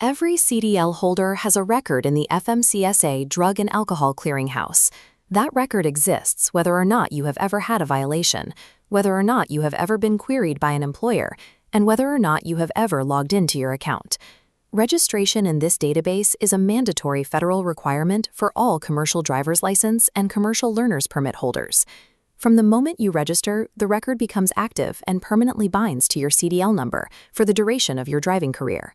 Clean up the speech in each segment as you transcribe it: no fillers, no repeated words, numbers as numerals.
Every CDL holder has a record in the FMCSA Drug and Alcohol Clearinghouse. That record exists whether or not you have ever had a violation, whether or not you have ever been queried by an employer, and whether or not you have ever logged into your account. Registration in this database is a mandatory federal requirement for all commercial driver's license and commercial learner's permit holders. From the moment you register, the record becomes active and permanently binds to your CDL number for the duration of your driving career.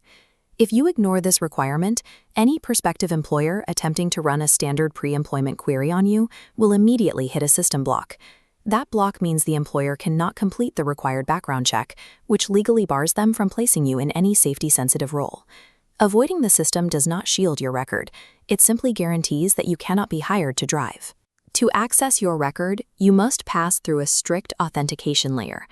If you ignore this requirement, any prospective employer attempting to run a standard pre-employment query on you will immediately hit a system block. That block means the employer cannot complete the required background check, which legally bars them from placing you in any safety-sensitive role. Avoiding the system does not shield your record. It simply guarantees that you cannot be hired to drive. To access your record, you must pass through a strict authentication layer.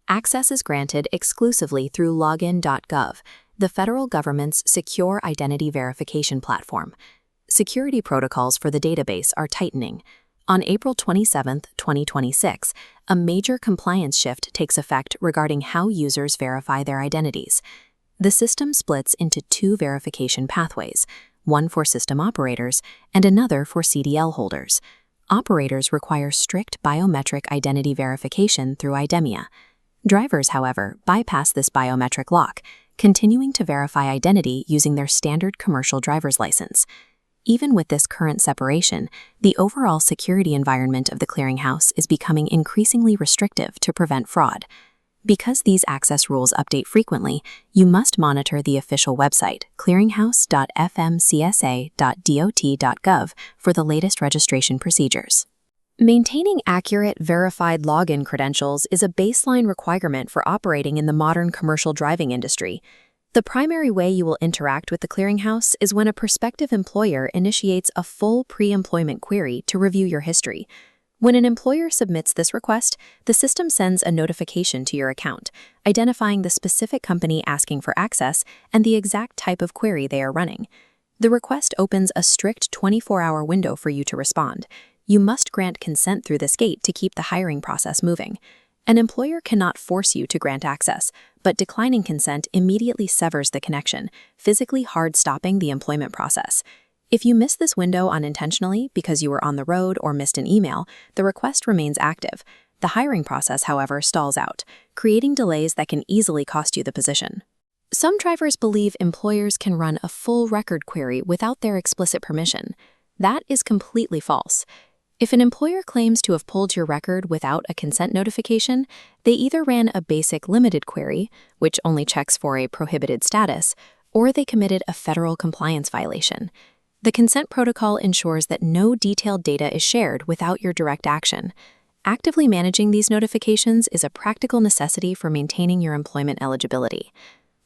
Access is granted exclusively through login.gov, the federal government's secure identity verification platform. Security protocols for the database are tightening. On April 27, 2026, a major compliance shift takes effect regarding how users verify their identities. The system splits into two verification pathways, one for system operators and another for CDL holders. Operators require strict biometric identity verification through IDEMIA. Drivers, however, bypass this biometric lock, continuing to verify identity using their standard commercial driver's license. Even with this current separation, the overall security environment of the Clearinghouse is becoming increasingly restrictive to prevent fraud. Because these access rules update frequently, you must monitor the official website, clearinghouse.fmcsa.dot.gov, for the latest registration procedures. Maintaining accurate, verified login credentials is a baseline requirement for operating in the modern commercial driving industry. The primary way you will interact with the Clearinghouse is when a prospective employer initiates a full pre-employment query to review your history. When an employer submits this request, the system sends a notification to your account, identifying the specific company asking for access and the exact type of query they are running. The request opens a strict 24-hour window for you to respond. You must grant consent through this gate to keep the hiring process moving. An employer cannot force you to grant access, but declining consent immediately severs the connection, physically hard stopping the employment process. If you miss this window unintentionally because you were on the road or missed an email, the request remains active. The hiring process, however, stalls out, creating delays that can easily cost you the position. Some drivers believe employers can run a full record query without their explicit permission. That is completely false. If an employer claims to have pulled your record without a consent notification, they either ran a basic limited query, which only checks for a prohibited status, or they committed a federal compliance violation. The consent protocol ensures that no detailed data is shared without your direct action. Actively managing these notifications is a practical necessity for maintaining your employment eligibility.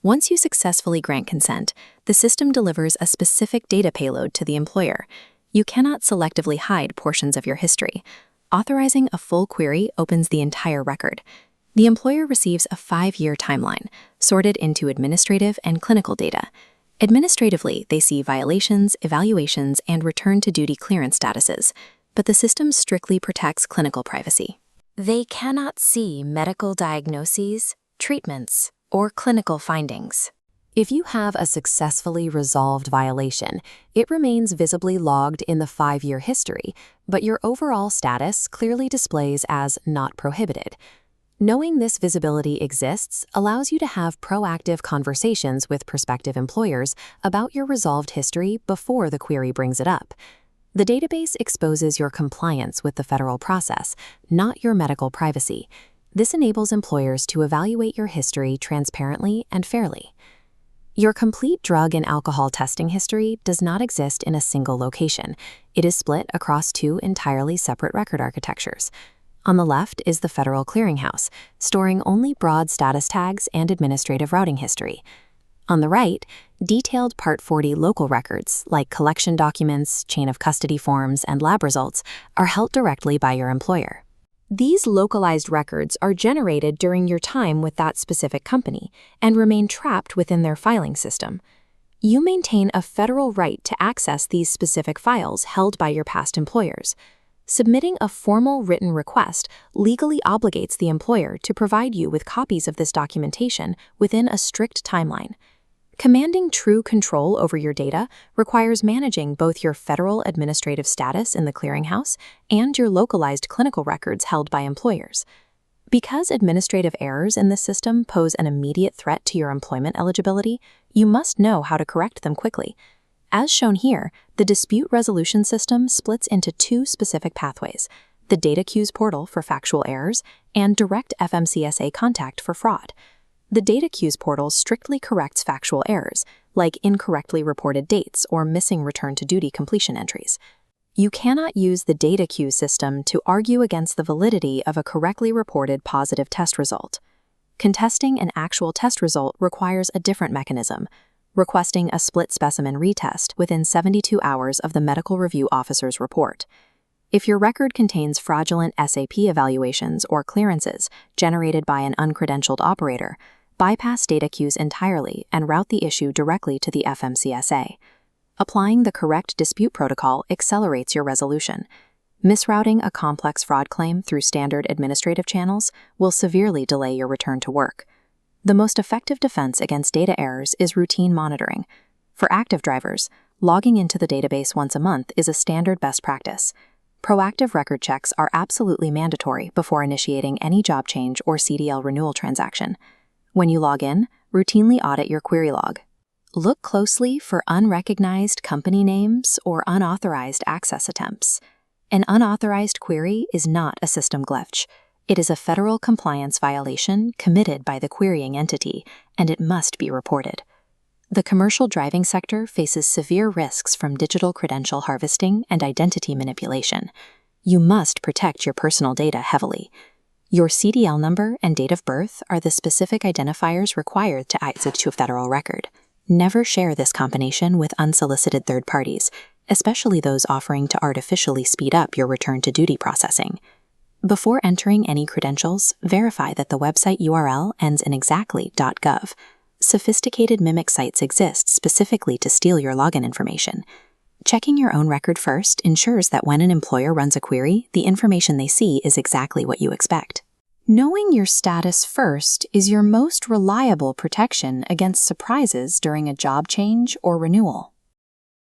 Once you successfully grant consent, the system delivers a specific data payload to the employer. You cannot selectively hide portions of your history. Authorizing a full query opens the entire record. The employer receives a 5-year timeline, sorted into administrative and clinical data. Administratively, they see violations, evaluations, and return-to-duty clearance statuses, but the system strictly protects clinical privacy. They cannot see medical diagnoses, treatments, or clinical findings. If you have a successfully resolved violation, it remains visibly logged in the 5-year history, but your overall status clearly displays as not prohibited. Knowing this visibility exists allows you to have proactive conversations with prospective employers about your resolved history before the query brings it up. The database exposes your compliance with the federal process, not your medical privacy. This enables employers to evaluate your history transparently and fairly. Your complete drug and alcohol testing history does not exist in a single location. It is split across two entirely separate record architectures. On the left is the Federal Clearinghouse, storing only broad status tags and administrative routing history. On the right, detailed Part 40 local records, like collection documents, chain of custody forms, and lab results, are held directly by your employer. These localized records are generated during your time with that specific company and remain trapped within their filing system. You maintain a federal right to access these specific files held by your past employers. Submitting a formal written request legally obligates the employer to provide you with copies of this documentation within a strict timeline. Commanding true control over your data requires managing both your federal administrative status in the Clearinghouse and your localized clinical records held by employers. Because administrative errors in this system pose an immediate threat to your employment eligibility, you must know how to correct them quickly. As shown here, the dispute resolution system splits into two specific pathways: the data queues portal for factual errors and direct FMCSA contact for fraud. The data queues portal strictly corrects factual errors, like incorrectly reported dates or missing return-to-duty completion entries. You cannot use the data queue system to argue against the validity of a correctly reported positive test result. Contesting an actual test result requires a different mechanism, requesting a split specimen retest within 72 hours of the medical review officer's report. If your record contains fraudulent SAP evaluations or clearances generated by an uncredentialed operator, bypass data queues entirely and route the issue directly to the FMCSA. Applying the correct dispute protocol accelerates your resolution. Misrouting a complex fraud claim through standard administrative channels will severely delay your return to work. The most effective defense against data errors is routine monitoring. For active drivers, logging into the database once a month is a standard best practice. Proactive record checks are absolutely mandatory before initiating any job change or CDL renewal transaction. When you log in, routinely audit your query log. Look closely for unrecognized company names or unauthorized access attempts. An unauthorized query is not a system glitch. It is a federal compliance violation committed by the querying entity, and it must be reported. The commercial driving sector faces severe risks from digital credential harvesting and identity manipulation. You must protect your personal data heavily. Your CDL number and date of birth are the specific identifiers required to add to a federal record. Never share this combination with unsolicited third parties, especially those offering to artificially speed up your return-to-duty processing. Before entering any credentials, verify that the website URL ends in exactly.gov. Sophisticated mimic sites exist specifically to steal your login information. Checking your own record first ensures that when an employer runs a query, the information they see is exactly what you expect. Knowing your status first is your most reliable protection against surprises during a job change or renewal.